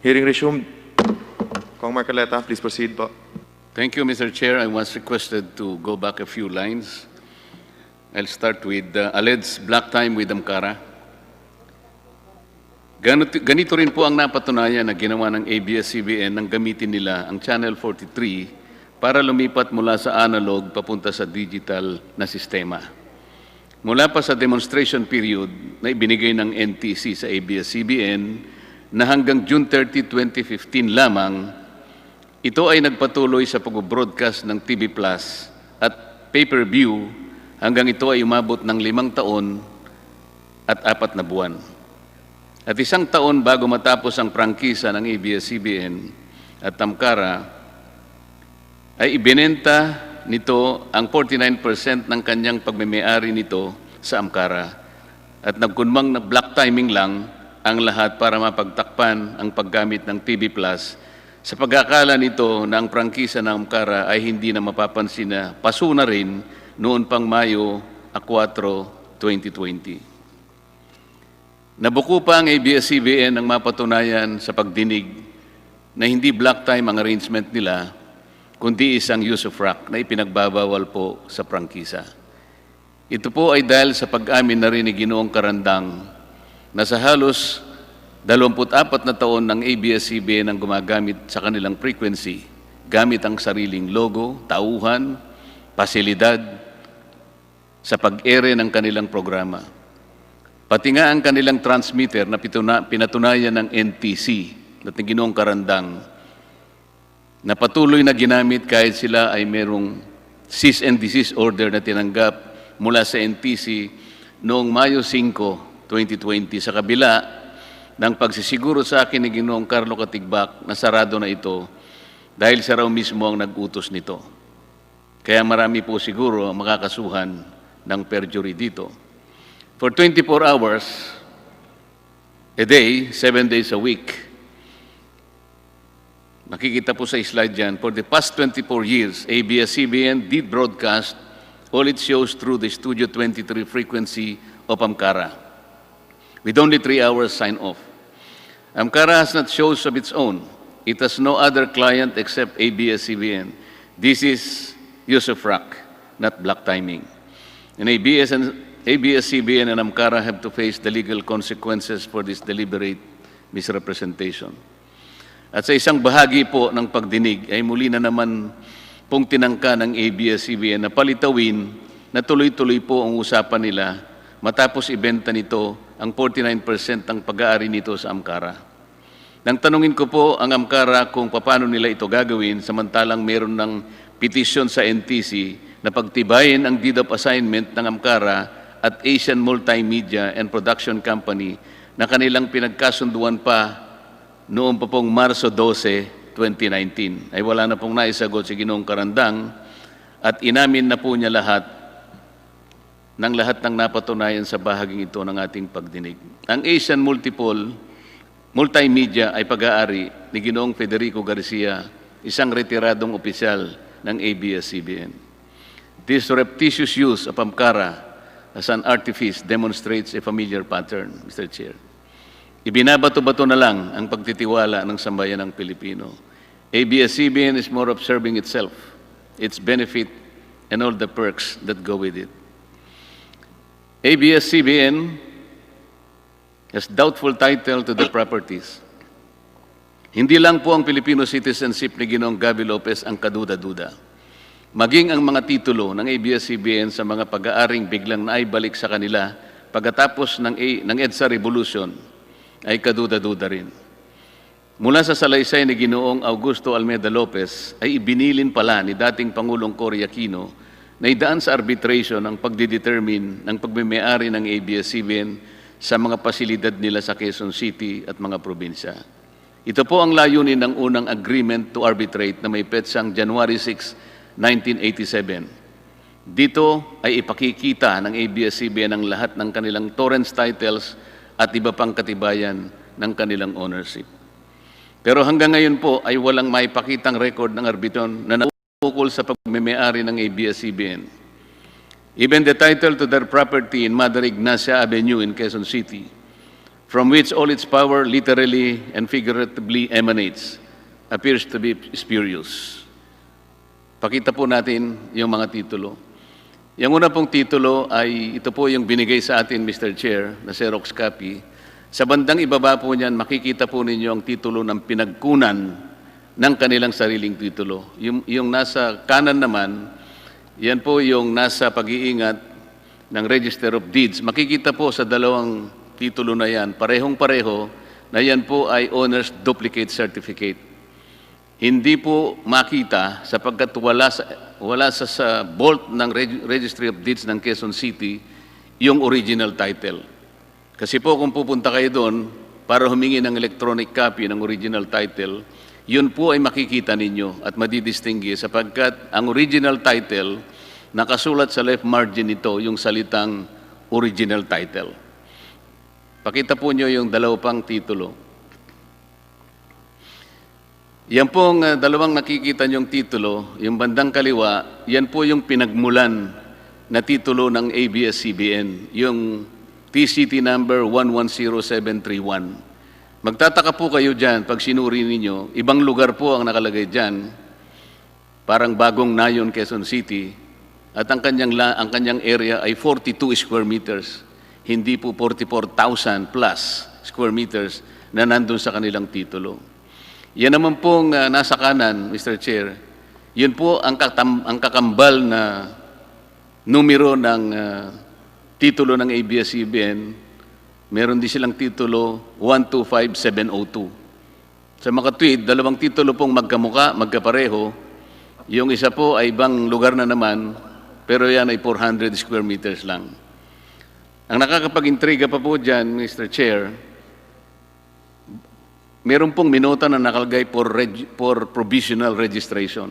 Hearing resumed. Kong Marcoleta, please proceed po. Thank you, Mr. Chair. I was requested to go back a few lines. I'll start with alleged black time with Amcara. Ganito rin po ang napatunayan na ginawa ng ABS-CBN nang gamitin nila ang Channel 43 para lumipat mula sa analog papunta sa digital na sistema. Mula pa sa demonstration period na ibinigay ng NTC sa ABS-CBN na hanggang June 30, 2015 lamang, ito ay nagpatuloy sa pag-broadcast ng TV Plus at pay-per-view hanggang ito ay umabot ng 5 taon at 4 na buwan. At 1 taon bago matapos ang prangkisa ng ABS-CBN at Amcara, ay ibinenta nito ang 49% ng kanyang pagmemay-ari nito sa Amcara. At nagkunmang na black timing lang ang lahat para mapagtakpan ang paggamit ng TV Plus sa pag-akala nito na ang prangkisa ng Amcara ay hindi na mapapansin na paso na rin noon pang Mayo 4, 2020. Nabuko pa ang ABS-CBN ng mapatunayan sa pagdinig na hindi black time ang arrangement nila, kundi isang use of rack na ipinagbabawal po sa prangkisa. Ito po ay dahil sa pag-amin na rin ni Ginoong Carandang na sa halos 24 na taon ng ABS-CBN ang gumagamit sa kanilang frequency, gamit ang sariling logo, tauhan, pasilidad sa pag-ere ng kanilang programa. Pati nga ang kanilang transmitter na pinatunayan ng NTC at ng Ginoong Carandang na patuloy na ginamit kahit sila ay merong cease and desist order na tinanggap mula sa NTC noong Mayo 5, 2020 sa kabila ng pagsisiguro sa akin ni Ginoong Carlo Katigbak na sarado na ito dahil siya raw mismo ang nag-utos nito. Kaya marami po siguro ang makakasuhan ng perjury dito. For 24 hours a day, 7 days a week, makikita po sa slide dyan, for the past 24 years, ABS-CBN did broadcast all its shows through the Studio 23 frequency of Amcara, with only 3 hours sign-off. Amcara has not shows of its own. It has no other client except ABS-CBN. This is use of rack, not black timing. And ABS-CBN and Amcara have to face the legal consequences for this deliberate misrepresentation. At sa isang bahagi po ng pagdinig ay muli na naman pong tinangka ng ABS-CBN na palitawin na tuloy-tuloy po ang usapan nila matapos ibenta nito ang 49% ng pag-aari nito sa Amcara. Nang tanungin ko po ang Amcara kung paano nila ito gagawin samantalang meron ng petisyon sa NTC na pagtibayin ang deed of assignment ng Amcara at Asian Multimedia and Production Company na kanilang pinagkasunduan pa noong pa pong Marso 12, 2019. Ay wala na pong naisagot si Ginoong Carandang at inamin na po niya lahat ng napatunayan sa bahaging ito ng ating pagdinig. Ang Asian Multimedia ay pag-aari ni Ginoong Federico Garcia, isang retiradong opisyal ng ABS-CBN. This surreptitious use of Amcara as an artifice demonstrates a familiar pattern, Mr. Chair. Ibinabato-bato na lang ang pagtitiwala ng sambayan ng Pilipino. ABS-CBN is more observing itself, its benefit, and all the perks that go with it. ABS-CBN has doubtful title to their properties. Hindi lang po ang Filipino citizenship ni Ginoong Gabby Lopez ang kaduda-duda. Maging ang mga titulo ng ABS-CBN sa mga pag-aaring biglang naibalik sa kanila pagkatapos ng EDSA Revolution ay kaduda-duda rin. Mula sa salaysay ni Ginoong Augusto Almeida Lopez ay ibinilin pala ni dating Pangulong Cory Aquino na idaan sa arbitration ang pagdidetermine ng pagmemay-ari ng ABS-CBN sa mga pasilidad nila sa Quezon City at mga probinsya. Ito po ang layunin ng unang agreement to arbitrate na may petsang January 6, 1987. Dito ay ipakikita ng ABS-CBN ang lahat ng kanilang torrents titles at iba pang katibayan ng kanilang ownership. Pero hanggang ngayon po ay walang maipakitang record ng arbitron na naukol sa pagmemay-ari ng ABS-CBN. Even the title to their property in Mother Ignacia Avenue in Quezon City from which all its power literally and figuratively emanates, appears to be spurious. Pakita po natin yung mga titulo. Yung una pong titulo ay ito po yung binigay sa atin, Mr. Chair, na Xerox copy. Sa bandang ibaba po niyan, makikita po ninyo ang titulo ng pinagkunan ng kanilang sariling titulo. Yung nasa kanan naman, yan po yung nasa pag-iingat ng Register of Deeds. Makikita po sa dalawang titulo na yan, parehong-pareho, na yan po ay Owner's Duplicate Certificate. Hindi po makita sapagkat wala sa vault ng Registry of Deeds ng Quezon City yung original title. Kasi po kung pupunta kayo doon para humingi ng electronic copy ng original title, yun po ay makikita ninyo at madidistingue sapagkat ang original title, nakasulat sa left margin nito yung salitang original title. Pakita po nyo yung dalawang titulo. Yan pong dalawang nakikita nyong titulo, yung bandang kaliwa, yan po yung pinagmulan na titulo ng ABS-CBN, yung TCT number 110731. Magtataka po kayo dyan pag sinuri ninyo, ibang lugar po ang nakalagay dyan, parang bagong Nayon, Quezon City, at ang kanyang area ay 42 square meters, hindi po 44,000 plus square meters na nandun sa kanilang titulo. Yan naman pong nasa kanan, Mr. Chair, yun po ang kakambal na numero ng titulo ng ABS-CBN. Meron din silang titulo 125702. Sa makatwid, dalawang titulo pong magkamuka, magkapareho. Yung isa po ay ibang lugar na naman, pero yan ay 400 square meters lang. Ang nakakapag-intriga pa po dyan, Mr. Chair, meron pong minota na nakalagay for provisional registration.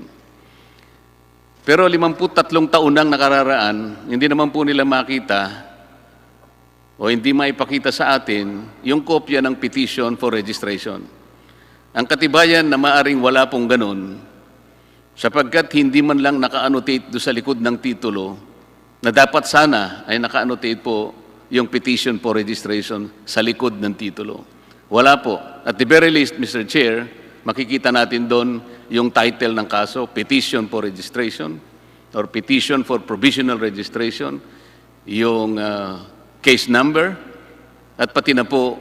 Pero 53 taon nang nakararaan, hindi naman po nila makita o hindi maipakita sa atin yung kopya ng petition for registration. Ang katibayan na maaring wala pong ganun, sapagkat hindi man lang naka-annotate do sa likod ng titulo na dapat sana ay naka-annotate po yung petition for registration sa likod ng titulo. Wala po. At the very least, Mr. Chair, makikita natin doon yung title ng kaso, Petition for Registration or Petition for Provisional Registration, yung case number, at pati na po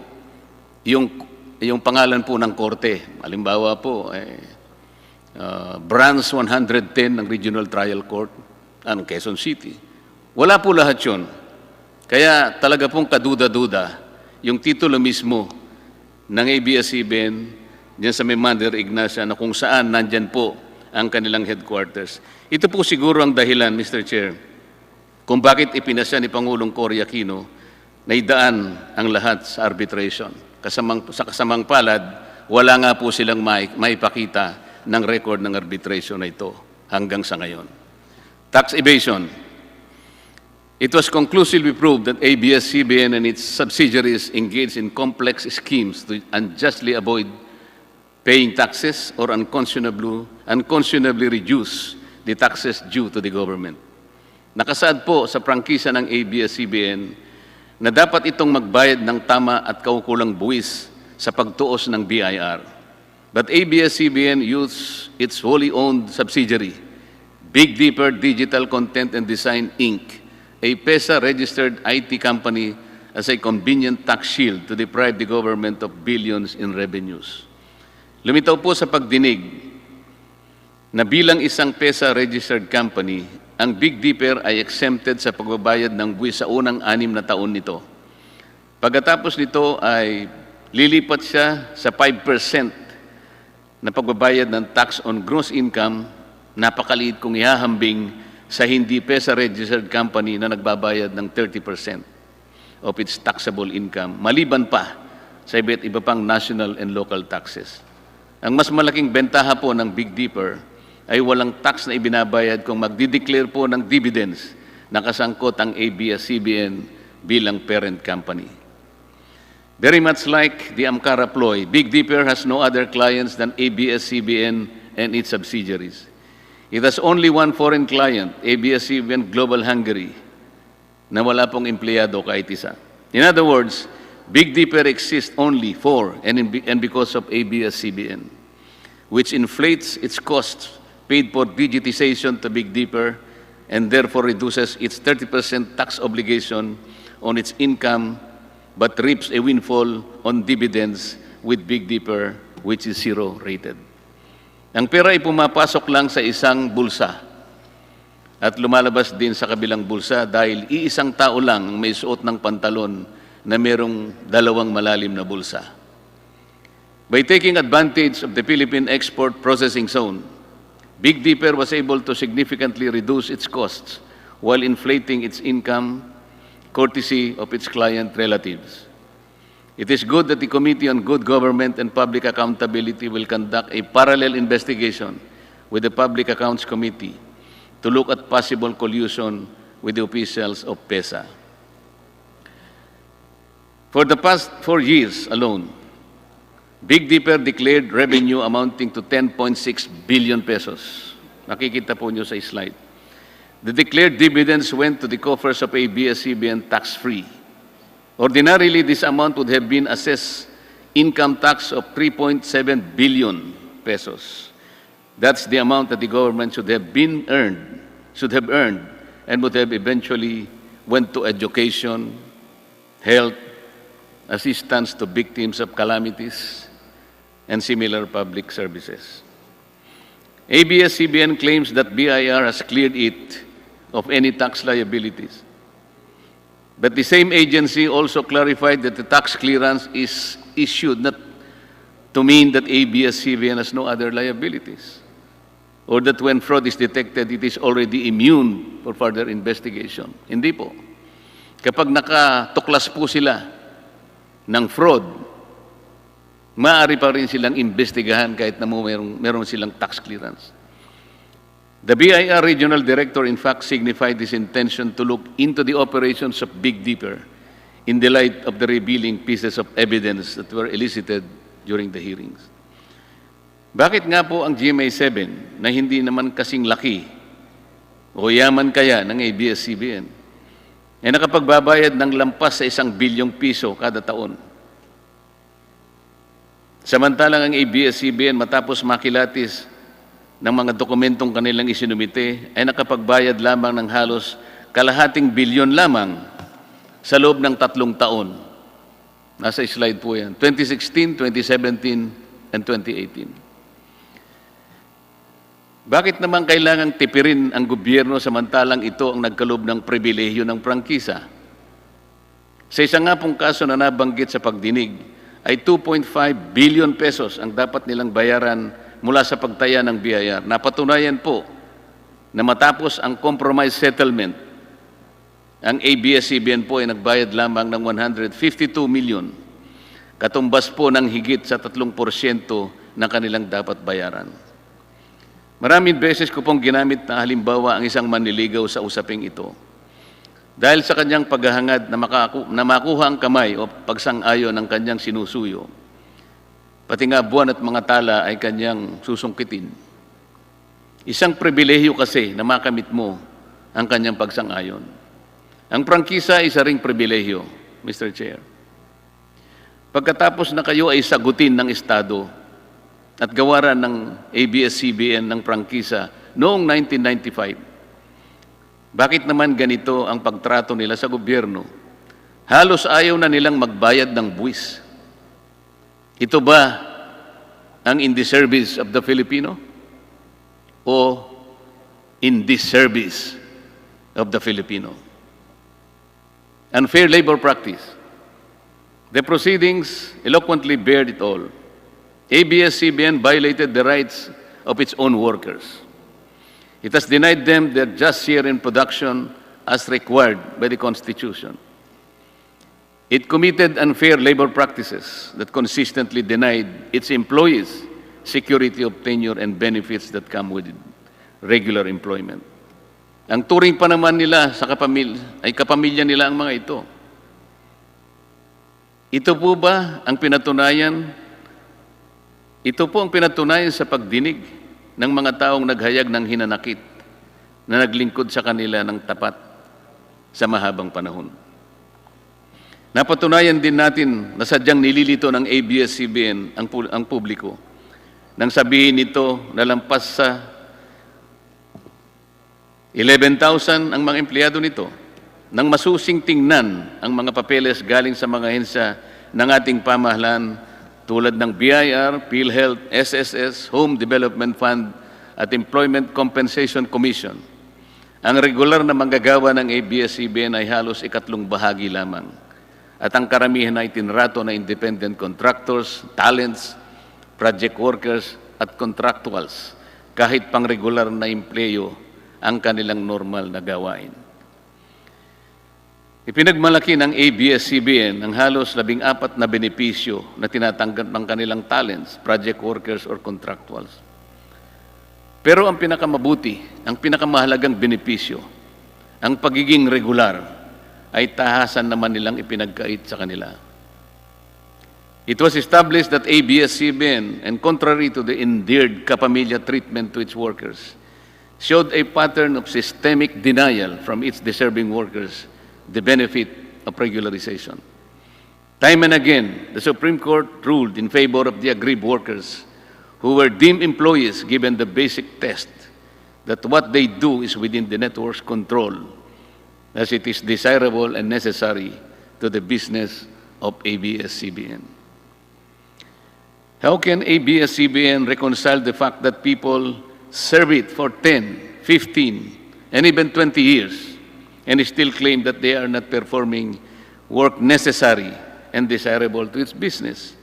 yung pangalan po ng korte. Halimbawa po, Branch 110 ng Regional Trial Court, Quezon City. Wala po lahat yun. Kaya talaga pong kaduda-duda yung titulo mismo ng ABS-CBN diyan sa Memander Ignacia na kung saan nandyan po ang kanilang headquarters. Ito po siguro ang dahilan, Mr. Chair, kung bakit ipinasya ni Pangulong Cory Aquino na idaan ang lahat sa arbitration. Sa kasamang palad, wala nga po silang maipakita ng record ng arbitration na ito hanggang sa ngayon. Tax evasion. It was conclusively proved that ABS-CBN and its subsidiaries engaged in complex schemes to unjustly avoid paying taxes or unconscionably reduce the taxes due to the government. Nakasaad po sa prangkisa ng ABS-CBN na dapat itong magbayad ng tama at kaukulang buwis sa pagtuos ng BIR. But ABS-CBN used its wholly owned subsidiary, Big Dipper Digital Content and Design, Inc., a PESA-registered IT company as a convenient tax shield to deprive the government of billions in revenues. Lumitaw po sa pagdinig na bilang isang PESA-registered company, ang Big Dipper ay exempted sa pagbabayad ng buwis sa unang 6 na taon nito. Pagkatapos nito ay lilipat siya sa 5% na pagbabayad ng tax on gross income, napakaliit kung ihahambing sa hindi PESA-registered company na nagbabayad ng 30% of its taxable income, maliban pa sa iba pang national and local taxes. Ang mas malaking bentaha po ng Big Dipper ay walang tax na ibinabayad kung magdideclare po ng dividends na kasangkot ang ABS-CBN bilang parent company. Very much like the Amcara ploy, Big Dipper has no other clients than ABS-CBN and its subsidiaries. It has only one foreign client, ABS-CBN Global Hungary, na wala pong empleyado kahit isa. In other words, Big Dipper exists only for and because of ABS-CBN, which inflates its costs paid for digitization to Big Dipper and therefore reduces its 30% tax obligation on its income but reaps a windfall on dividends with Big Dipper, which is zero rated. Ang pera ay pumapasok lang sa isang bulsa at lumalabas din sa kabilang bulsa dahil iisang tao lang ang may suot ng pantalon na merong dalawang malalim na bulsa. By taking advantage of the Philippine Export Processing Zone, Big Dipper was able to significantly reduce its costs while inflating its income courtesy of its client relatives. It is good that the Committee on Good Government and Public Accountability will conduct a parallel investigation with the Public Accounts Committee to look at possible collusion with the officials of PESA. For the past 4 years alone, Big Dipper declared revenue amounting to 10.6 billion pesos. Nakikita po nyo sa slide. The declared dividends went to the coffers of ABS-CBN tax-free. Ordinarily, this amount would have been assessed income tax of 3.7 billion pesos. That's the amount that the government should have earned, and would have eventually went to education, health, assistance to victims of calamities, and similar public services. ABS-CBN claims that BIR has cleared it of any tax liabilities. But the same agency also clarified that the tax clearance is issued not to mean that ABS-CBN has no other liabilities, or that when fraud is detected, it is already immune for further investigation. Hindi po. Kapag nakatuklas po sila ng fraud, maaari pa rin silang imbestigahan kahit na meron silang tax clearance. The BIR Regional Director, in fact, signified his intention to look into the operations of Big Dipper in the light of the revealing pieces of evidence that were elicited during the hearings. Bakit nga po ang GMA7 na hindi naman kasing laki o yaman kaya ng ABS-CBN ay nakapagbabayad ng lampas sa 1 bilyong piso kada taon? Samantalang ang ABS-CBN matapos makilatis ng mga dokumentong kanilang isinumite ay nakapagbayad lamang ng halos kalahating bilyon lamang sa loob ng 3 taon. Nasa slide po yan. 2016, 2017, and 2018. Bakit naman kailangang tipirin ang gobyerno samantalang ito ang nagkaloob ng pribilehyo ng prangkisa? Sa isa nga pong kaso na nabanggit sa pagdinig, ay 2.5 billion pesos ang dapat nilang bayaran mula sa pagtaya ng BIR. Napatunayan po na matapos ang compromise settlement, ang ABS-CBN po ay nagbayad lamang ng 152 million, katumbas po ng higit sa 3% ng kanilang dapat bayaran. Maraming beses ko pong ginamit na halimbawa ang isang manliligaw sa usaping ito. Dahil sa kanyang paghahangad na makuha ang kamay o pagsang-ayon ng kanyang sinusuyo, pati nga buwan at mga tala ay kanyang susungkitin. Isang pribilehyo kasi na makamit mo ang kanyang pagsang-ayon. Ang prangkisa ay isa ring pribilehyo, Mr. Chair. Pagkatapos na kayo ay sagutin ng Estado at gawaran ng ABS-CBN ng prangkisa noong 1995, bakit naman ganito ang pagtrato nila sa gobyerno? Halos ayaw na nilang magbayad ng buwis. Ito ba ang in the service of the Filipino o in the service of the Filipino? Unfair labor practice. The proceedings eloquently bared it all. ABS-CBN violated the rights of its own workers. It has denied them their just share in production as required by the Constitution. It committed unfair labor practices that consistently denied its employees security of tenure and benefits that come with regular employment. Ang turing pa naman nila sa kapamilya nila ang mga ito. Ito po ba ang pinatunayan? Ito po ang pinatunayan sa pagdinig ng mga taong naghayag ng hinanakit na naglingkod sa kanila ng tapat sa mahabang panahon. Napatunayan din natin na sadyang nililito ng ABS-CBN ang publiko nang sabihin nito na lampas sa 11,000 ang mga empleyado nito. Nang masusing tingnan ang mga papeles galing sa mga ahensya ng ating pamahalaan tulad ng BIR, PhilHealth, SSS, Home Development Fund at Employment Compensation Commission, ang regular na manggagawa ng ABS-CBN ay halos ikatlong bahagi lamang. At ang karamihan ay tinrato na independent contractors, talents, project workers at contractuals, kahit pang regular na empleyo ang kanilang normal na gawain. Ipinagmalaki ng ABS-CBN ang halos 14 na benepisyo na tinatanggap ng kanilang talents, project workers or contractuals. Pero ang pinakamabuti, ang pinakamahalagang benepisyo, ang pagiging regular, ay tahasan naman nilang ipinagkait sa kanila. It was established that ABS-CBN, and contrary to the endeared kapamilya treatment to its workers, showed a pattern of systemic denial from its deserving workers the benefit of regularization. Time and again, the Supreme Court ruled in favor of the aggrieved workers who were deemed employees given the basic test that what they do is within the network's control, as it is desirable and necessary to the business of ABS-CBN. How can ABS-CBN reconcile the fact that people serve it for 10, 15, and even 20 years and still claim that they are not performing work necessary and desirable to its business?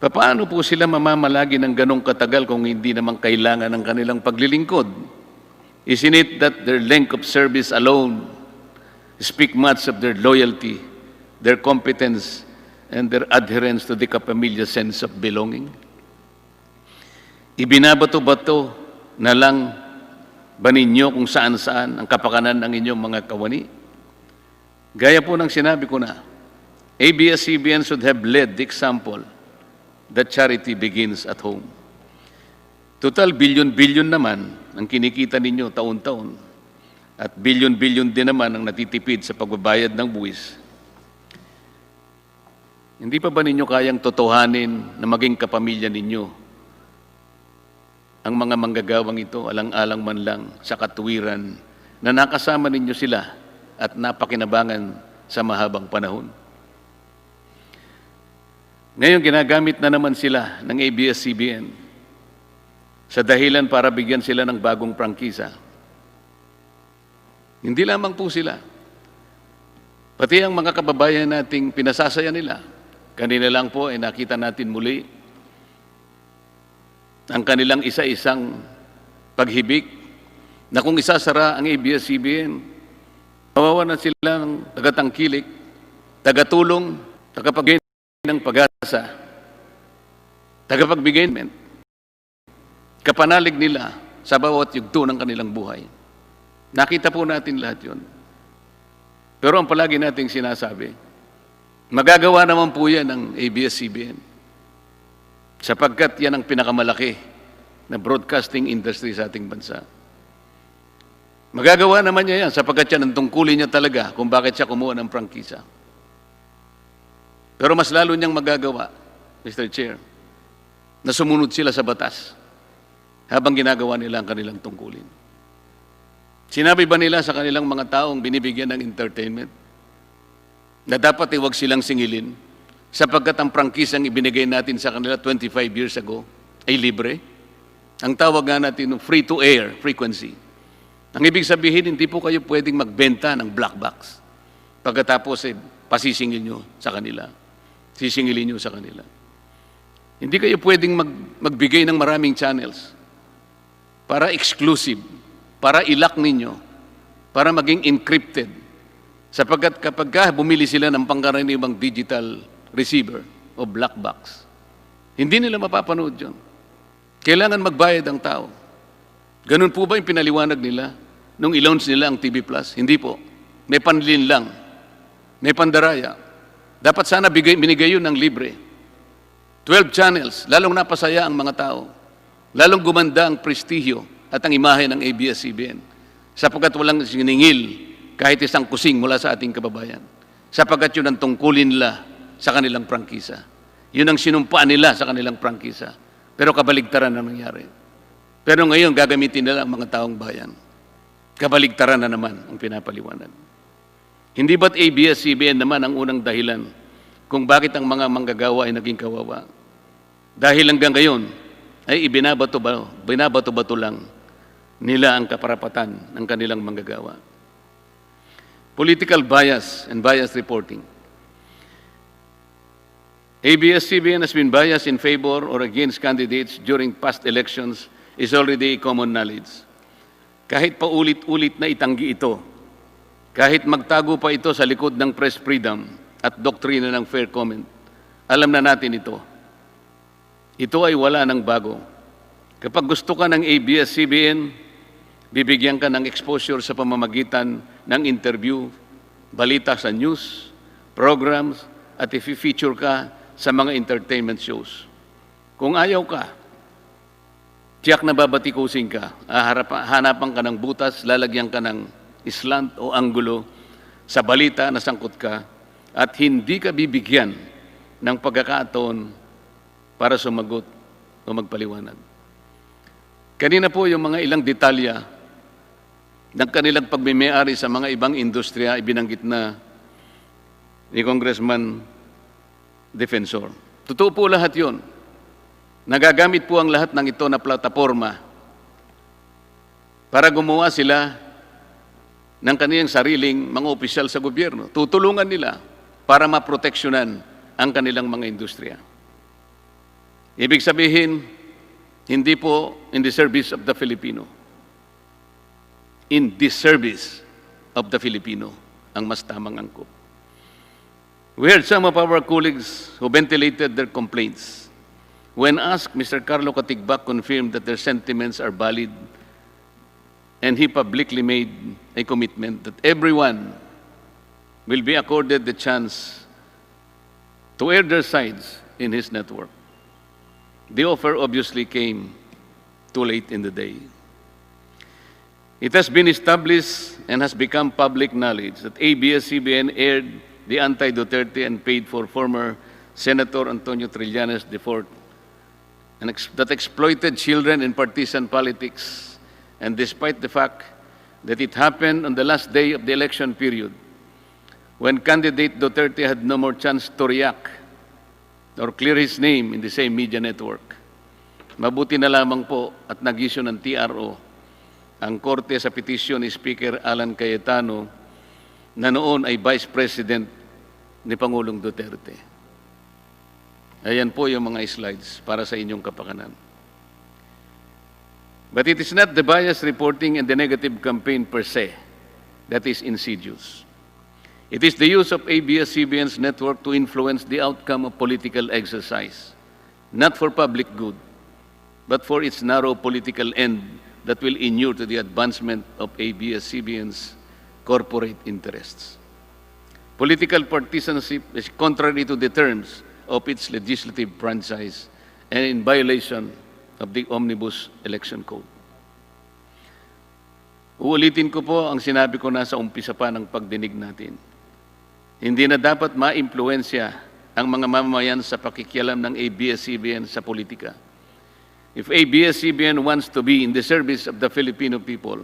Paano po sila mamamalagi ng ganong katagal kung hindi naman kailangan ng kanilang paglilingkod? Isn't it that their length of service alone speak much of their loyalty, their competence, and their adherence to the kapamilya sense of belonging? Ibinabato-bato na lang ba ninyo kung saan-saan ang kapakanan ng inyong mga kawani? Gaya po ng sinabi ko na, ABS-CBN should have led the example that charity begins at home. Total bilyon-bilyon naman ang kinikita ninyo taon-taon at bilyon-bilyon din naman ang natitipid sa pagbabayad ng buwis. Hindi pa ba ninyo kayang totohanin na maging kapamilya ninyo ang mga manggagawang ito, alang-alang man lang sa katuwiran na nakasama ninyo sila at napakinabangan sa mahabang panahon? Ngayon, ginagamit na naman sila ng ABS-CBN sa dahilan para bigyan sila ng bagong prangkisa. Hindi lamang po sila, pati ang mga kababayan nating pinasasaya nila. Kanina lang po ay nakita natin muli ang kanilang isa-isang paghibik na kung isasara ang ABS-CBN, mawawalan sila ng tagatangkilik, tagatulong, tagapagbigay ng pag-asa, tagapagbigay ng kapanalig nila sa bawat yugto ng kanilang buhay. Nakita po natin lahat yun. Pero ang palagi nating sinasabi, magagawa naman po yan ng ABS-CBN sapagkat yan ang pinakamalaki na broadcasting industry sa ating bansa. Magagawa naman niya yan sapagkat yan ang tungkulin niya talaga kung bakit siya kumuha ng prangkisa. Pero mas lalo niyang magagawa, Mr. Chair, na sumunod sila sa batas habang ginagawa nila ang kanilang tungkulin. Sinabi ba nila sa kanilang mga taong binibigyan ng entertainment na dapat huwag silang singilin sapagkat ang prangkisang ibinigay natin sa kanila 25 years ago ay libre? Ang tawag nga natin free-to-air frequency. Ang ibig sabihin, hindi po kayo pwedeng magbenta ng black box pagkatapos pasisingil nyo sa kanila. Sisingilin nyo sa kanila. Hindi kayo pwedeng magbigay ng maraming channels para exclusive, para ilak ninyo, para maging encrypted. Sapagkat kapag bumili sila ng pangkaraniwang digital receiver o black box, hindi nila mapapanood yun. Kailangan magbayad ang tao. Ganun po ba yung pinaliwanag nila nung i-launch nila ang TV Plus? Hindi po. May panlin lang. May pandaraya. Dapat sana binigay yun ng libre. 12 channels, lalong napasaya ang mga tao. Lalong gumanda ang prestihyo at ang imahe ng ABS-CBN sapagkat walang siningil kahit isang kusing mula sa ating kababayan. sapagkat yun ang tungkulin nila sa kanilang prangkisa. Yun ang sinumpaan nila sa kanilang prangkisa. Pero kabaligtaran ang nangyari. Pero ngayon, gagamitin nila ang mga taong bayan. Kabaligtaran na naman ang pinapaliwanag. Hindi ba't ABS-CBN naman ang unang dahilan kung bakit ang mga manggagawa ay naging kawawa? Dahil hanggang ngayon ay binabato-bato lang nila ang kaparapatan ng kanilang manggagawa. Political bias and bias reporting. ABS-CBN has been biased in favor or against candidates during past elections is already common knowledge. Kahit pa ulit-ulit na itanggi ito, kahit magtago pa ito sa likod ng press freedom at doktrina ng fair comment, alam na natin ito. Ito ay wala ng bago. Kapag gusto ka ng ABS-CBN, bibigyan ka ng exposure sa pamamagitan ng interview, balita sa news, programs, at i-feature ka sa mga entertainment shows. Kung ayaw ka, tiyak na babatikusin ka, hanapan ka ng butas, lalagyan ka ng slant o anggulo sa balita na sangkot ka, at hindi ka bibigyan ng pagkakataon para sumagot o magpaliwanag. Kanina po yung mga ilang detalya ng kanilang pagmimayari sa mga ibang industriya, ibinanggit na ni Congressman Defensor. Totoo po lahat yun. Nagagamit po ang lahat ng ito na plataforma para gumawa sila ng kanilang sariling mga opisyal sa gobyerno. Tutulungan nila para maproteksyonan ang kanilang mga industriya. Ibig sabihin, hindi po in the service of the Filipino. In the service of the Filipino ang mas tamang angkop. We heard some of our colleagues who ventilated their complaints. When asked, Mr. Carlo Katigbak confirmed that their sentiments are valid, and he publicly made a commitment that everyone will be accorded the chance to air their sides in his network. The offer obviously came too late in the day. It has been established and has become public knowledge that ABS-CBN aired the anti-Duterte and paid for former Senator Antonio Trillanes IV that exploited children in partisan politics. And despite the fact that it happened on the last day of the election period, when candidate Duterte had no more chance to react or clear his name in the same media network. Mabuti na lamang po at nag-issue ng TRO ang korte sa petisyon ni Speaker Alan Cayetano na noon ay Vice President ni Pangulong Duterte. Ayan po yung mga slides para sa inyong kapakanan. But it is not the bias reporting and the negative campaign per se that is insidious. It is the use of ABS-CBN's network to influence the outcome of political exercise, not for public good, but for its narrow political end that will inure to the advancement of ABS-CBN's corporate interests. Political partisanship is contrary to the terms of its legislative franchise and in violation of the Omnibus Election Code. Uulitin ko po ang sinabi ko na sa umpisa pa ng pagdinig natin. Hindi na dapat maimpluwensya ang mga mamamayan sa pakikialam ng ABS-CBN sa politika. If ABS-CBN wants to be in the service of the Filipino people,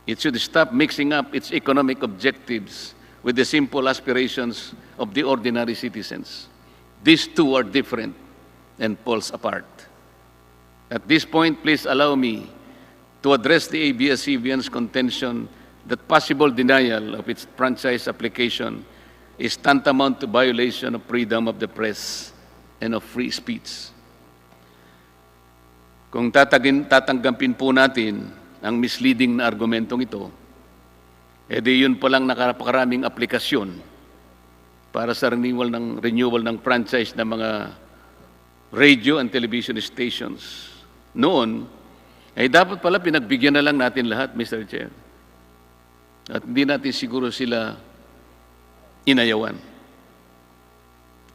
it should stop mixing up its economic objectives with the simple aspirations of the ordinary citizens. These two are different and poles apart. At this point, please allow me to address the ABS-CBN's contention that possible denial of its franchise application is tantamount to violation of freedom of the press and of free speech. Kung tatanggapin po natin ang misleading na argumentong ito, edi yun palang nakarapakaraming aplikasyon para sa renewal ng franchise ng mga radio and television stations. Noon, ay dapat pala pinagbigyan na lang natin lahat, Mr. Chair. At hindi natin siguro sila inayawan.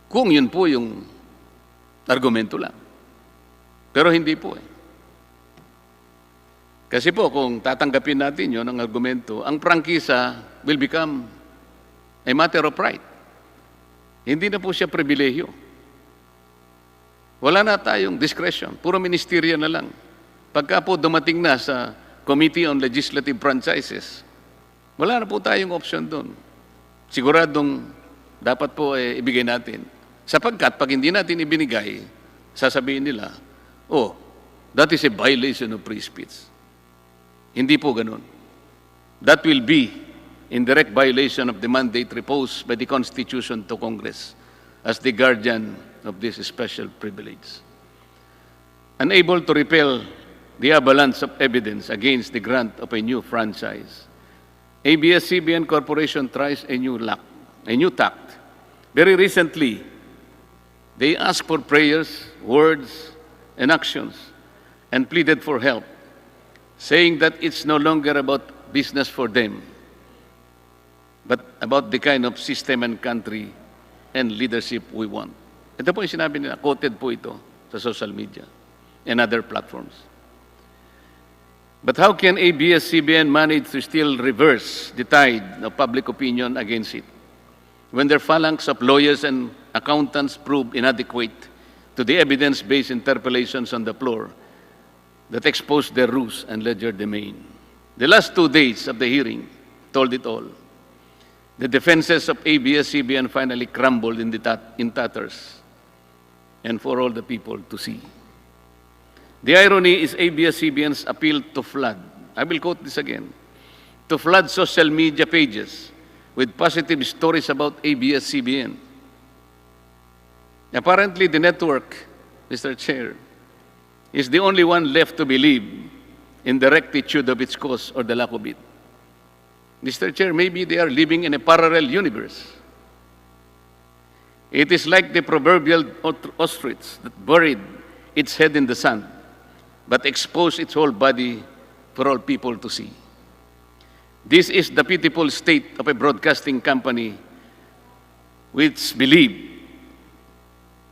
Kung yun po yung argumento lang. Pero hindi po eh. Kasi po kung tatanggapin natin yun ang argumento, ang prangkisa will become a matter of right. Hindi na po siya pribilehyo. Wala na tayong discretion. Puro ministerya na lang. Pagka po dumating na sa Committee on Legislative Franchises, wala na po tayong option doon. Siguradong dapat po ibigay natin. Sapagkat pag hindi natin ibinigay, sasabihin nila, oh, that is a violation of free speech. Hindi po ganun. That will be in direct violation of the mandate reposed by the Constitution to Congress as the guardian of this special privilege. Unable to repel the avalanche of evidence against the grant of a new franchise, ABS-CBN Corporation tries a new tact. Very recently, they asked for prayers, words, and actions, and pleaded for help, saying that it's no longer about business for them, but about the kind of system and country and leadership we want. Ito po yung sinabi nila, quoted po ito sa social media and other platforms. But how can ABS-CBN manage to still reverse the tide of public opinion against it when their phalanx of lawyers and accountants prove inadequate to the evidence-based interpellations on the floor that expose their ruse and legerdemain? The last 2 days of the hearing told it all. The defenses of ABS-CBN finally crumbled in tatters, and for all the people to see. The irony is ABS-CBN's appeal to flood, I will quote this again, to flood social media pages with positive stories about ABS-CBN. Apparently, the network, Mr. Chair, is the only one left to believe in the rectitude of its cause or the lack of it. Mr. Chair, maybe they are living in a parallel universe. It is like the proverbial ostrich that buried its head in the sand, but exposed its whole body for all people to see. This is the pitiful state of a broadcasting company which believed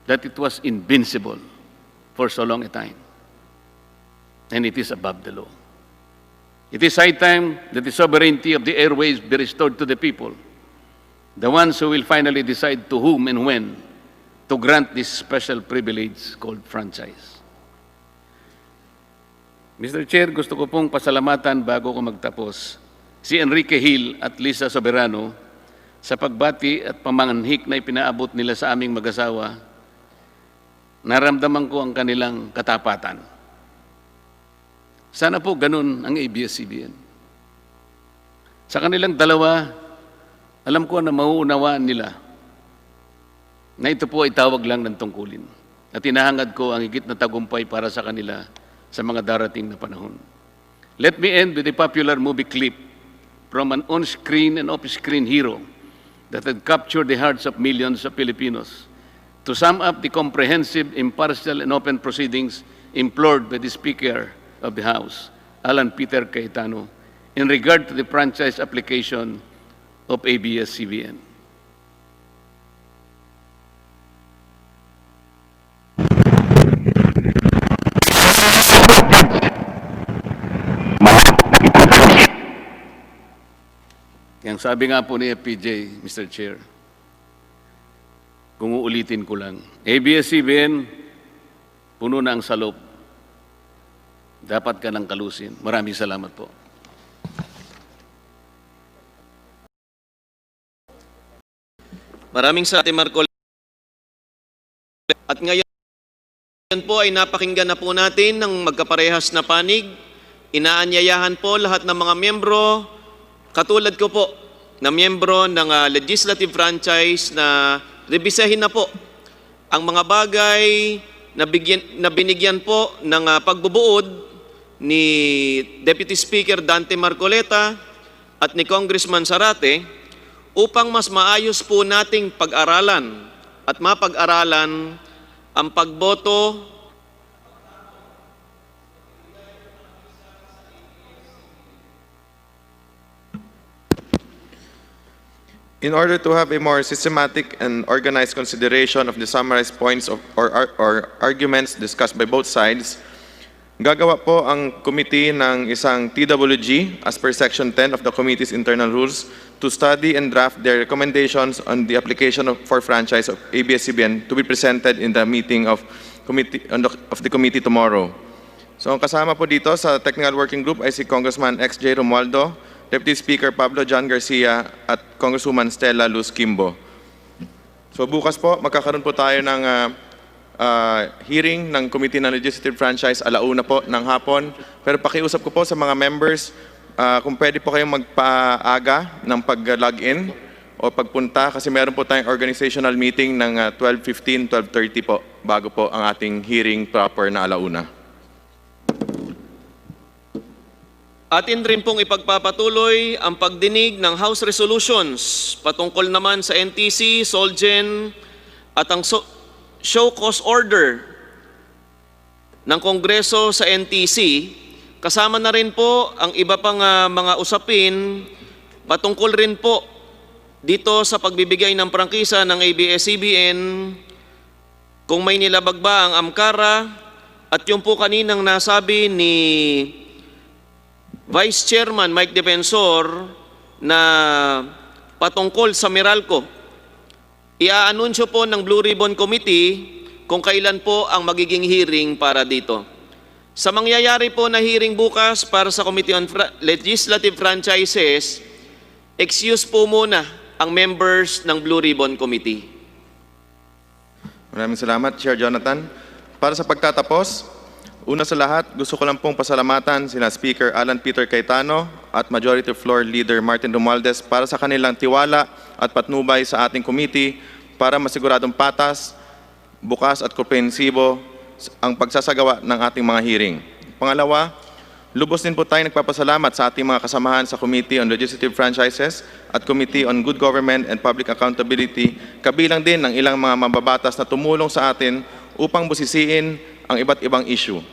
that it was invincible for so long a time, and it is above the law. It is high time that the sovereignty of the airways be restored to the people, the ones who will finally decide to whom and when to grant this special privilege called franchise. Mr. Chair, gusto ko pong pasalamatan bago ko magtapos si Enrique Hill at Lisa Soberano sa pagbati at pamanghik na ipinaabot nila sa aming mag-asawa. Naramdaman ko ang kanilang katapatan. Sana po ganun ang ABS-CBN. Sa kanilang dalawa, alam ko na mauunawaan nila na ito po ay tawag lang ng tungkulin. At hinahangad ko ang higit na tagumpay para sa kanila sa mga darating na panahon. Let me end with a popular movie clip from an on-screen and off-screen hero that had captured the hearts of millions of Filipinos to sum up the comprehensive, impartial, and open proceedings implored by the Speaker of the House, Alan Peter Cayetano, in regard to the franchise application of ABS-CBN. Yang sabi nga po ni FPJ, Mr. Chair, kung uulitin ko lang, ABS-CBN, puno na ang salop. Dapat ka ng kalusin. Maraming salamat po. Maraming salamat, Marco. At ngayon po ay napakinggan na po natin ng magkaparehas na panig. Inaanyayahan po lahat ng mga miyembro, katulad ko po, na miyembro ng legislative franchise na rebisahin na po ang mga bagay na binigyan po ng pagbubuod ni Deputy Speaker Dante Marcoleta at ni Congressman Zarate upang mas maayos po nating pag-aralan at mapag-aralan ang pagboto In order to have a more systematic and organized consideration of the summarized points or arguments discussed by both sides, Gagawa po ang committee ng isang TWG as per Section 10 of the committee's internal rules to study and draft their recommendations on the application for franchise of ABS-CBN to be presented in the meeting of the committee tomorrow. So ang kasama po dito sa technical working group ay si Congressman XJ Romualdo, Deputy Speaker Pablo John Garcia at Congresswoman Stella Luz Kimbo. So bukas po magkakaroon po tayo ng hearing ng Committee ng Legislative Franchise alauna po ng hapon. Pero pakiusap ko po sa mga members, kung pwede po kayong magpaaga ng pag-login o pagpunta kasi meron po tayong organizational meeting ng 12:15, 12:30 po bago po ang ating hearing proper na alauna. Atin rin pong ipagpapatuloy ang pagdinig ng House Resolutions patungkol naman sa NTC, Solgen at ang show cause order ng Kongreso sa NTC. Kasama na rin po ang iba pang mga usapin patungkol rin po dito sa pagbibigay ng prangkisa ng ABS-CBN, kung may nilabag ba ang AMCARA, at yung po kaninang nasabi ni Vice Chairman Mike Defensor na patungkol sa Meralco. Iaanunsyo po ng Blue Ribbon Committee kung kailan po ang magiging hearing para dito. Sa mangyayari po na hearing bukas para sa Committee on Legislative Franchises, excuse po muna ang members ng Blue Ribbon Committee. Maraming salamat, Chair Jonathan. Para sa pagtatapos, una sa lahat, gusto ko lang pong pasalamatan sina Speaker Alan Peter Cayetano at Majority Floor Leader Martin Romualdez para sa kanilang tiwala at patnubay sa ating committee para masiguradong patas, bukas at komprehensibo ang pagsasagawa ng ating mga hearing. Pangalawa, lubos din po tayo nagpapasalamat sa ating mga kasamahan sa Committee on Legislative Franchises at Committee on Good Government and Public Accountability, kabilang din ng ilang mga mambabatas na tumulong sa atin upang busisiin ang iba't ibang issue.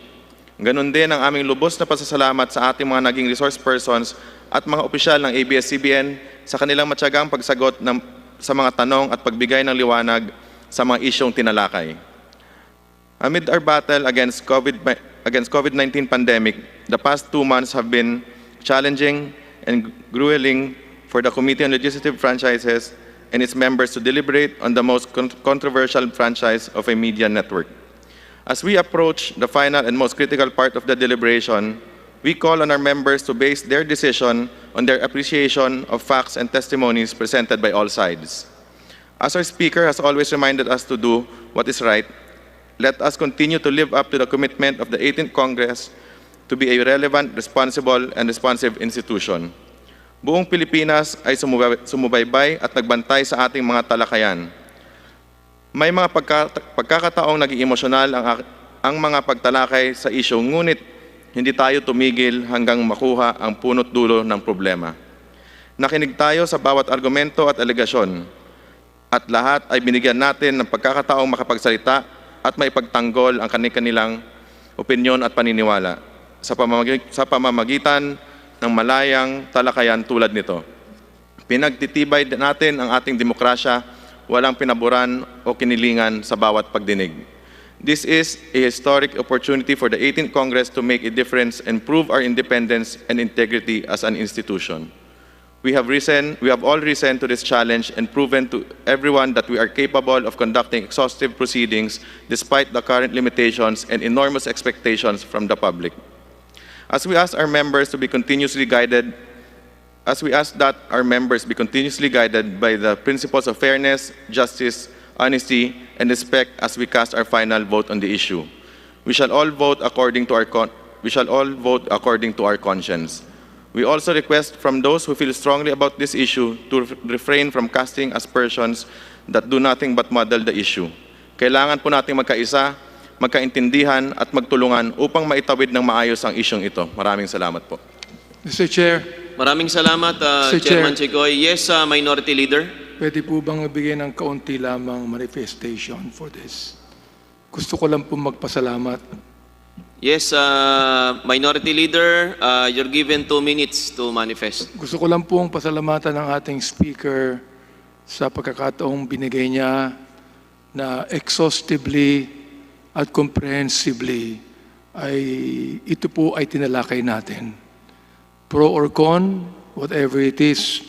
Ganon din ang aming lubos na pasasalamat sa ating mga naging resource persons at mga opisyal ng ABS-CBN sa kanilang matyagang pagsagot sa mga tanong at pagbigay ng liwanag sa mga isyong tinalakay. Amid our battle against COVID-19 pandemic, the past 2 months have been challenging and grueling for the Committee on Legislative Franchises and its members to deliberate on the most controversial franchise of a media network. As we approach the final and most critical part of the deliberation, we call on our members to base their decision on their appreciation of facts and testimonies presented by all sides. As our Speaker has always reminded us to do what is right, let us continue to live up to the commitment of the 18th Congress to be a relevant, responsible, and responsive institution. Buong Pilipinas ay sumubaybay at nagbantay sa ating mga talakayan. May mga pagkakataong naging emosyonal ang mga pagtalakay sa isyu, ngunit hindi tayo tumigil hanggang makuha ang punot dulo ng problema. Nakinig tayo sa bawat argumento at alegasyon, at lahat ay binigyan natin ng pagkakataong makapagsalita at maipagtanggol ang kanilang opinyon at paniniwala sa pamamagitan ng malayang talakayan tulad nito. Pinagtitibay natin ang ating demokrasya, walang pinaboran o kinilingan sa bawat pagdinig. This is a historic opportunity for the 18th Congress to make a difference and prove our independence and integrity as an institution. We have all risen to this challenge and proven to everyone that we are capable of conducting exhaustive proceedings despite the current limitations and enormous expectations from the public. As we ask that our members be continuously guided by the principles of fairness, justice, honesty, and respect as we cast our final vote on the issue. We shall all vote according to our conscience. We also request from those who feel strongly about this issue to refrain from casting aspersions that do nothing but muddle the issue. Kailangan po nating magkaisa, magkaintindihan at magtulungan upang maitawid ng maayos ang isyong ito. Maraming salamat po. Mr. Chair, Maraming salamat, Mr. Chairman Chair. Chicoy. Yes, Minority Leader. pwede po bang mabigay ng kaunti lamang manifestation for this? Gusto ko lang po magpasalamat. Yes, Minority Leader, you're given 2 minutes to manifest. Gusto ko lang pong pasalamatan ng ating speaker sa pagkakataong binigay niya na exhaustively at comprehensively ay ito po ay tinalakay natin. Pro or con, whatever it is,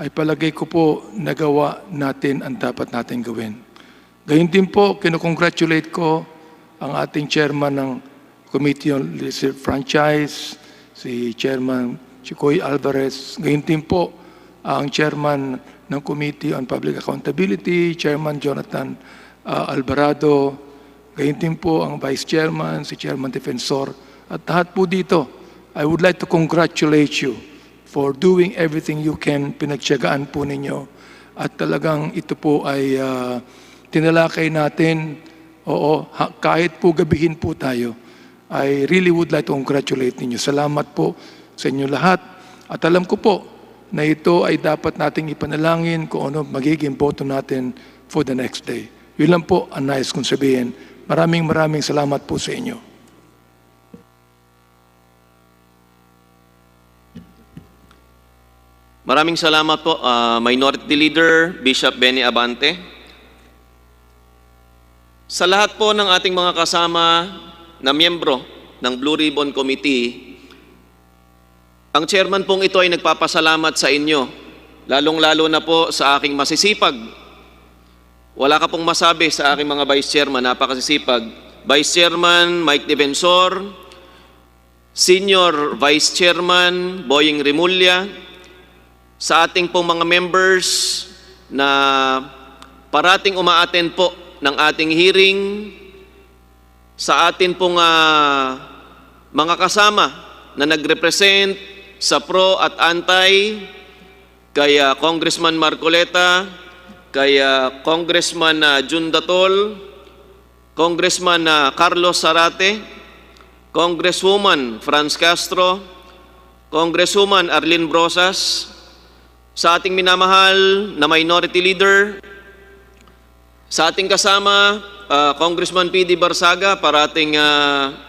ay palagay ko po nagawa natin ang dapat natin gawin. Gayun din po, kinukongratulate ko ang ating chairman ng Committee on Leadership Franchise, si Chairman Chicoy Alvarez. Gayun din po ang chairman ng Committee on Public Accountability, Chairman Jonathan Alvarado. Gayun din po ang Vice Chairman, si Chairman Defensor. At lahat po dito, I would like to congratulate you for doing everything you can. Pinagtiyagaan po ninyo. At talagang ito po ay tinalakay natin. Oo, kahit po gabihin po tayo, I really would like to congratulate ninyo. Salamat po sa inyo lahat. At alam ko po na ito ay dapat nating ipanalangin kung ano magiging boto natin for the next day. Yun lang po ang nais kong sabihin. Maraming salamat po sa inyo. Maraming salamat po, Minority Leader Bishop Benny Abante. Sa lahat po ng ating mga kasama na miyembro ng Blue Ribbon Committee, ang chairman pong ito ay nagpapasalamat sa inyo, lalong-lalo na po sa aking masisipag. Wala ka pong masabi sa aking mga vice chairman, napakasisipag. Vice Chairman Mike Defensor, Senior Vice Chairman Boying Remulla, sa ating pong mga members na parating umaattend po ng ating hearing, sa atin pong mga kasama na nagrepresent sa pro at anti, kay Congressman Marcoleta, kay Congressman Jun Datol, Congressman Carlos Zarate, Congresswoman Franz Castro, Congresswoman Arlene Brosas, sa ating minamahal na Minority Leader, sa ating kasama, Congressman P.D. Barsaga, parating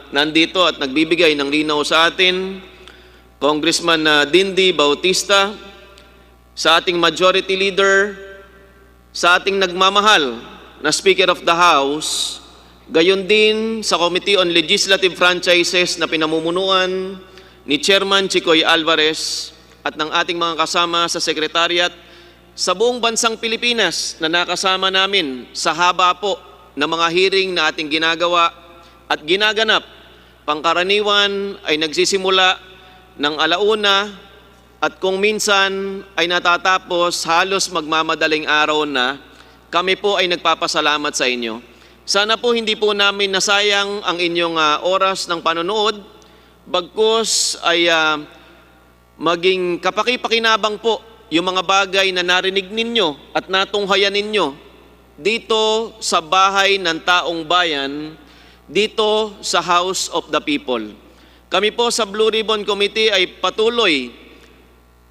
nandito at nagbibigay ng linaw sa atin, Congressman Dindi Bautista, sa ating Majority Leader, sa ating nagmamahal na Speaker of the House, gayon din sa Committee on Legislative Franchises na pinamumunuan ni Chairman Chicoy Alvarez at ng ating mga kasama sa Secretariat, sa buong bansang Pilipinas na nakasama namin sa haba po ng mga hearing na ating ginagawa at ginaganap. Pangkaraniwan ay nagsisimula ng alauna at kung minsan ay natatapos halos magmamadaling araw na. Kami po ay nagpapasalamat sa inyo. Sana po hindi po namin nasayang ang inyong oras ng panonood, bagkus ay maging kapaki-pakinabang po yung mga bagay na narinig ninyo at natunghayan ninyo dito sa bahay ng taong bayan, dito sa House of the People. Kami po sa Blue Ribbon Committee ay patuloy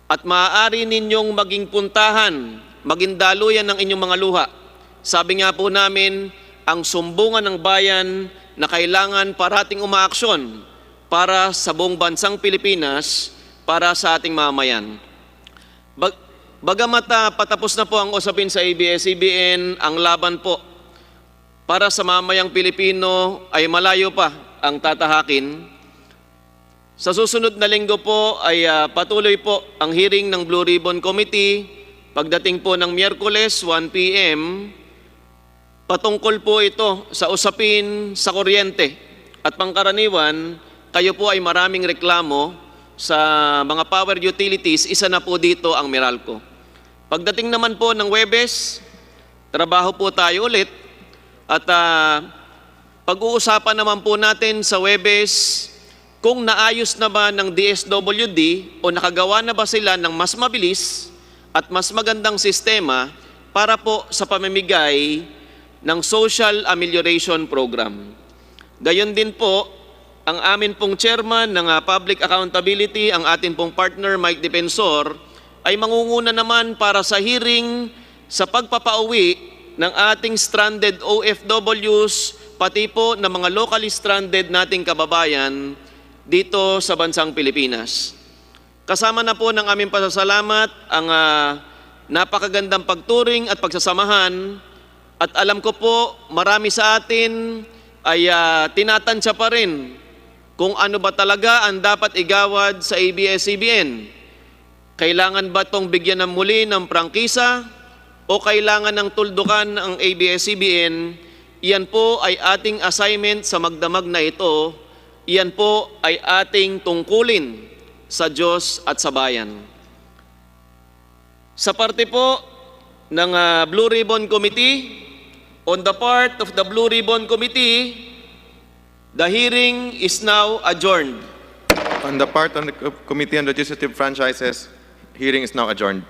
at maaari ninyong maging puntahan, maging daluyan ng inyong mga luha. Sabi nga po namin, ang sumbungan ng bayan na kailangan parating umaaksyon para sa buong bansang Pilipinas, para sa ating mamayan. Bagamat patapos na po ang usapin sa ABS-CBN, ang laban po para sa mamayang Pilipino ay malayo pa ang tatahakin. Sa susunod na linggo po ay patuloy po ang hearing ng Blue Ribbon Committee. Pagdating po ng Miyerkules, 1 p.m., patungkol po ito sa usapin sa kuryente. At pangkaraniwan, kayo po ay maraming reklamo sa mga power utilities, isa na po dito ang Meralco. Pagdating naman po ng Huwebes, trabaho po tayo ulit at pag-uusapan naman po natin sa Huwebes kung naayos na ba ng DSWD o nakagawa na ba sila ng mas mabilis at mas magandang sistema para po sa pamimigay ng Social Amelioration Program. Gayon din po, ang amin pong chairman ng Public Accountability, ang atin pong partner Mike Defensor, ay mangunguna naman para sa hearing sa pagpapauwi ng ating stranded OFWs, pati po ng mga locally stranded nating kababayan dito sa bansang Pilipinas. Kasama na po ng aming pasasalamat ang napakagandang pagturing at pagsasamahan, at alam ko po marami sa atin ay tinatansya pa rin kung ano ba talaga ang dapat igawad sa ABS-CBN. Kailangan ba itong bigyan ng muli ng prangkisa o kailangan ng tuldukan ang ABS-CBN? Iyan po ay ating assignment sa magdamag na ito. Iyan po ay ating tungkulin sa Diyos at sa bayan. Sa parte po ng Blue Ribbon Committee, on the part of the Blue Ribbon Committee, the hearing is now adjourned. On the part of the Committee on Legislative Franchises, hearing is now adjourned.